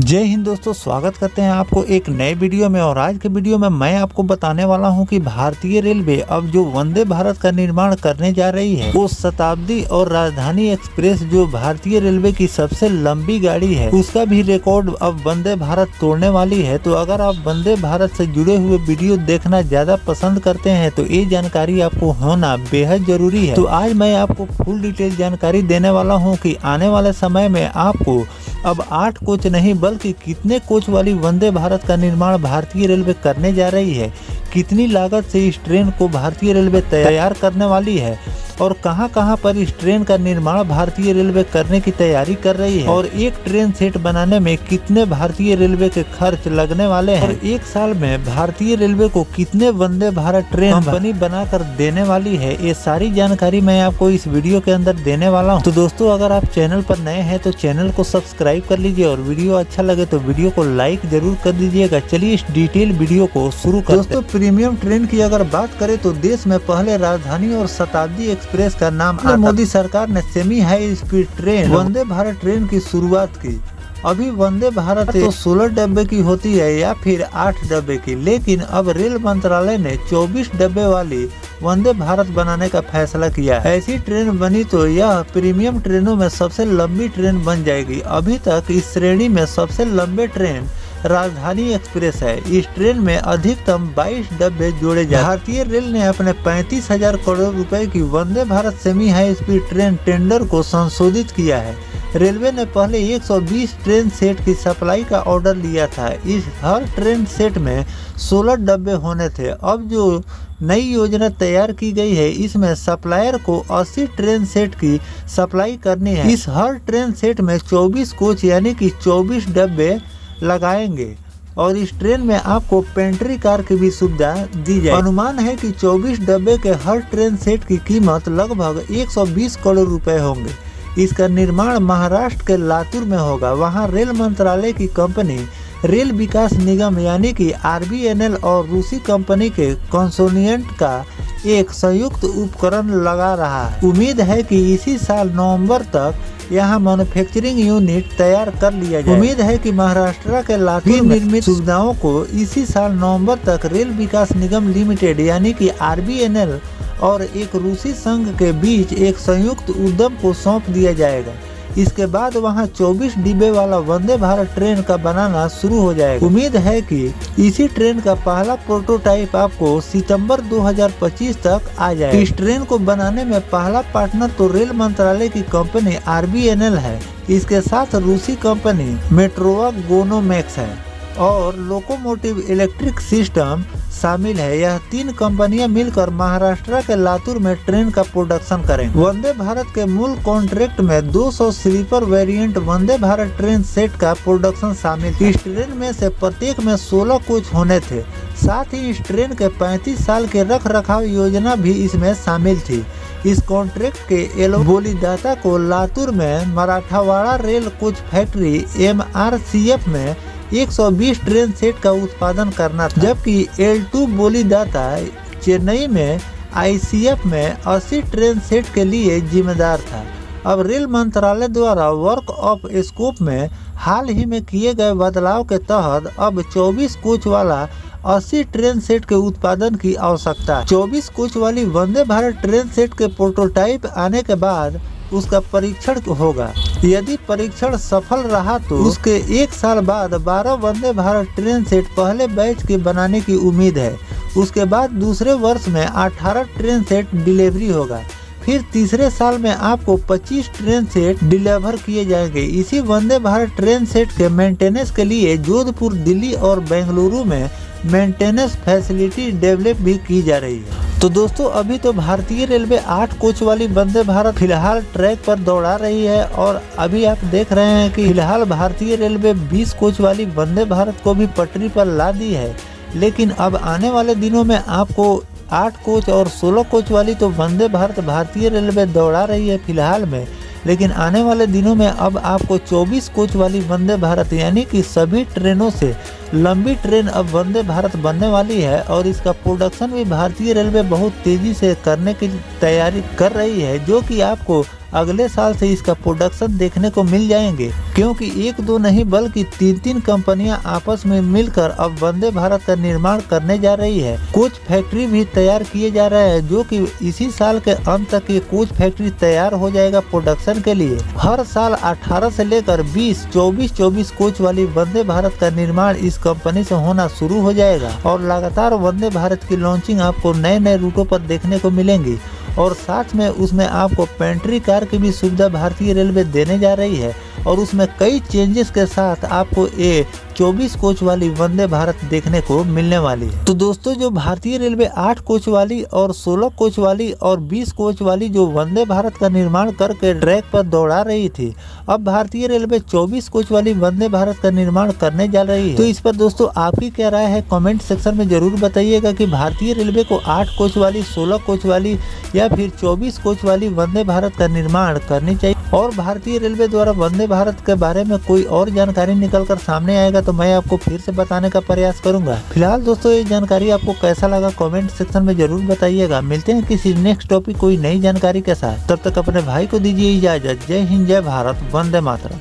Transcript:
जय हिंद दोस्तों, स्वागत करते हैं आपको एक नए वीडियो में। और आज के वीडियो में मैं आपको बताने वाला हूं कि भारतीय रेलवे अब जो वंदे भारत का निर्माण करने जा रही है, वो शताब्दी और राजधानी एक्सप्रेस जो भारतीय रेलवे की सबसे लंबी गाड़ी है, उसका भी रिकॉर्ड अब वंदे भारत तोड़ने वाली है। तो अगर आप वंदे भारत से जुड़े हुए वीडियो देखना ज्यादा पसंद करते हैं तो ये जानकारी आपको होना बेहद जरूरी है। तो आज मैं आपको फुल डिटेल जानकारी देने वाला हूँ कि आने वाले समय में आपको अब 8 कोच नहीं बल्कि कितने कोच वाली वंदे भारत का निर्माण भारतीय रेलवे करने जा रही है, कितनी लागत से इस ट्रेन को भारतीय रेलवे तैयार करने वाली है और कहां-कहां पर इस ट्रेन का निर्माण भारतीय रेलवे करने की तैयारी कर रही है, और एक ट्रेन सेट बनाने में कितने भारतीय रेलवे के खर्च लगने वाले हैं, और एक साल में भारतीय रेलवे को कितने वंदे भारत ट्रेन कंपनी बनाकर देने वाली है, ये सारी जानकारी मैं आपको इस वीडियो के अंदर देने वाला हूँ। तो दोस्तों, अगर आप चैनल पर नए हैं तो चैनल को सब्सक्राइब कर लीजिए और वीडियो अच्छा लगे तो वीडियो को लाइक जरूर कर दीजिएगा। चलिए इस डिटेल वीडियो को शुरू करते हैं। दोस्तों, प्रीमियम ट्रेन की अगर बात करें तो देश में पहले राजधानी और शताब्दी एक्सप्रेस का नाम आता। मोदी सरकार ने semi high speed train Vande Bharat train की शुरुआत की। अभी वंदे भारत तो 16 डब्बे की होती है या फिर 8 डब्बे की, लेकिन अब रेल मंत्रालय ने 24 डब्बे वाली वंदे भारत बनाने का फैसला किया है। ऐसी ट्रेन बनी तो यह प्रीमियम ट्रेनों में सबसे लंबी ट्रेन बन जाएगी। अभी तक इस श्रेणी में सबसे लंबे ट्रेन राजधानी एक्सप्रेस है। इस ट्रेन में अधिकतम 22 डब्बे जोड़े जाए। भारतीय रेल ने अपने 35,000 करोड़ रुपए की Vande Bharat semi high speed train tender को संशोधित किया है। रेलवे ने पहले 120 ट्रेन सेट की सप्लाई का ऑर्डर लिया था। इस हर ट्रेन सेट में 16 डब्बे होने थे। अब जो नई योजना तैयार की गई है, इसमें सप्लायर को 80 ट्रेन सेट की सप्लाई करनी है। इस हर ट्रेन सेट में 24 कोच यानी कि 24 डब्बे लगाएंगे और इस ट्रेन में आपको पेंट्री कार की भी सुविधा दी जाए। अनुमान है कि 24 डब्बे के हर ट्रेन सेट की कीमत लगभग 120 करोड़ रुपए होंगे। इसका निर्माण महाराष्ट्र के लातूर में होगा। वहां रेल मंत्रालय की कंपनी रेल विकास निगम यानी कि RVNL और रूसी कंपनी के कंसोर्टियम का एक संयुक्त उपकरण लगा रहा है। उम्मीद है कि इसी साल नवंबर तक यहाँ मैन्युफैक्चरिंग यूनिट तैयार कर लिया जाए। उम्मीद है कि महाराष्ट्र के लातूर में निर्मित सुविधाओं को इसी साल नवंबर तक रेल विकास निगम लिमिटेड यानी कि RVNL और एक रूसी संघ के बीच एक संयुक्त उद्यम को सौंप दिया जाएगा। इसके बाद वहां 24 डिब्बे वाला वंदे भारत ट्रेन का बनाना शुरू हो जाएगा। उम्मीद है कि इसी ट्रेन का पहला प्रोटोटाइप आपको सितंबर 2025 तक आ जाएगा। इस ट्रेन को बनाने में पहला पार्टनर तो रेल मंत्रालय की कंपनी RVNL है। इसके साथ रूसी कंपनी मेट्रोवा गोनोमैक्स है और लोकोमोटिव इलेक्ट्रिक सिस्टम शामिल है। यह 3 कंपनियां मिलकर महाराष्ट्र के लातूर में ट्रेन का प्रोडक्शन करेंगे। वंदे भारत के मूल कॉन्ट्रैक्ट में 200 sleeper variant Vande Bharat train set का प्रोडक्शन शामिल है। इस ट्रेन में से प्रत्येक में 16 कोच होने थे। साथ ही इस ट्रेन के 35 साल के रख रखाव योजना भी इसमें शामिल थी। इस कॉन्ट्रैक्ट के बोलीदाता को लातूर में Marathwada rail coach factory MRCF में 120 ट्रेन सेट का उत्पादन करना था, जबकि L2 बोलीदाता चेन्नई में ICF में 80 ट्रेन सेट के लिए जिम्मेदार था। अब रेल मंत्रालय द्वारा वर्क ऑफ स्कोप में हाल ही में किए गए बदलाव के तहत अब 24 कोच वाला 80 ट्रेन सेट के उत्पादन की आवश्यकता है। 24 कोच वाली वंदे भारत ट्रेन सेट के प्रोटोटाइप आने के बाद उसका परीक्षण होगा। यदि परीक्षण सफल रहा तो उसके 1 साल बाद 12 वंदे भारत ट्रेन सेट पहले बैच के बनाने की उम्मीद है। उसके बाद दूसरे वर्ष में 18 ट्रेन सेट डिलीवरी होगा। फिर तीसरे साल में आपको 25 ट्रेन सेट डिलीवर किए जाएंगे। इसी वंदे भारत ट्रेन सेट के मेंटेनेंस के लिए जोधपुर, दिल्ली और बेंगलुरु में मेंटेनेंस फैसिलिटी डेवलप भी की जा रही है। तो दोस्तों, अभी तो भारतीय रेलवे 8 कोच वाली वंदे भारत फिलहाल ट्रैक पर दौड़ा रही है और अभी आप देख रहे हैं कि फिलहाल भारतीय रेलवे 20 कोच वाली वंदे भारत को भी पटरी पर ला दी है। लेकिन अब आने वाले दिनों में आपको 8 कोच और 16 कोच वाली तो वंदे भारत भारतीय रेलवे दौड़ा रही है फिलहाल में, लेकिन आने वाले दिनों में अब आपको 24 कोच वाली वंदे भारत यानी कि सभी ट्रेनों से लंबी ट्रेन अब वंदे भारत बनने वाली है और इसका प्रोडक्शन भी भारतीय रेलवे बहुत तेजी से करने की तैयारी कर रही है, जो कि आपको अगले साल से इसका प्रोडक्शन देखने को मिल जाएंगे, क्योंकि एक दो नहीं बल्कि तीन कंपनियां आपस में मिलकर अब वंदे भारत का निर्माण करने जा रही है। कोच फैक्ट्री भी तैयार किए जा रहे हैं, जो कि इसी साल के अंत तक ये कोच फैक्ट्री तैयार हो जाएगा प्रोडक्शन के लिए। हर साल 18 से लेकर 24 कोच वाली वंदे भारत का निर्माण इस कंपनी से होना शुरू हो जाएगा और लगातार वंदे भारत की लॉन्चिंग आपको नए रूटों पर देखने को मिलेंगी और साथ में उसमें आपको पेंट्री कार की भी सुविधा भारतीय रेलवे देने जा रही है और उसमें कई चेंजेस के साथ आपको ये 24 कोच वाली वंदे भारत देखने को मिलने वाली है। तो दोस्तों, जो भारतीय रेलवे 8 कोच वाली और 16 कोच वाली और 20 कोच वाली जो वंदे भारत का निर्माण करके ट्रैक पर दौड़ा रही थी, अब भारतीय रेलवे 24 कोच वाली वंदे भारत का निर्माण करने जा रही है। तो इस पर दोस्तों आपकी क्या राय है, कमेंट सेक्शन में जरूर बताइएगा कि भारतीय रेलवे को 8 कोच वाली, 16 कोच वाली या फिर 24 कोच वाली वंदे भारत का निर्माण करनी चाहिए। और भारतीय रेलवे द्वारा वंदे भारत के बारे में कोई और जानकारी निकल कर सामने आएगा तो मैं आपको फिर से बताने का प्रयास करूंगा। फिलहाल दोस्तों, ये जानकारी आपको कैसा लगा कमेंट सेक्शन में जरूर बताइएगा। मिलते हैं किसी नेक्स्ट टॉपिक कोई नई जानकारी के साथ, तब तक अपने भाई को दीजिए इजाजत। जय हिंद, जय भारत, वंदे मातरम।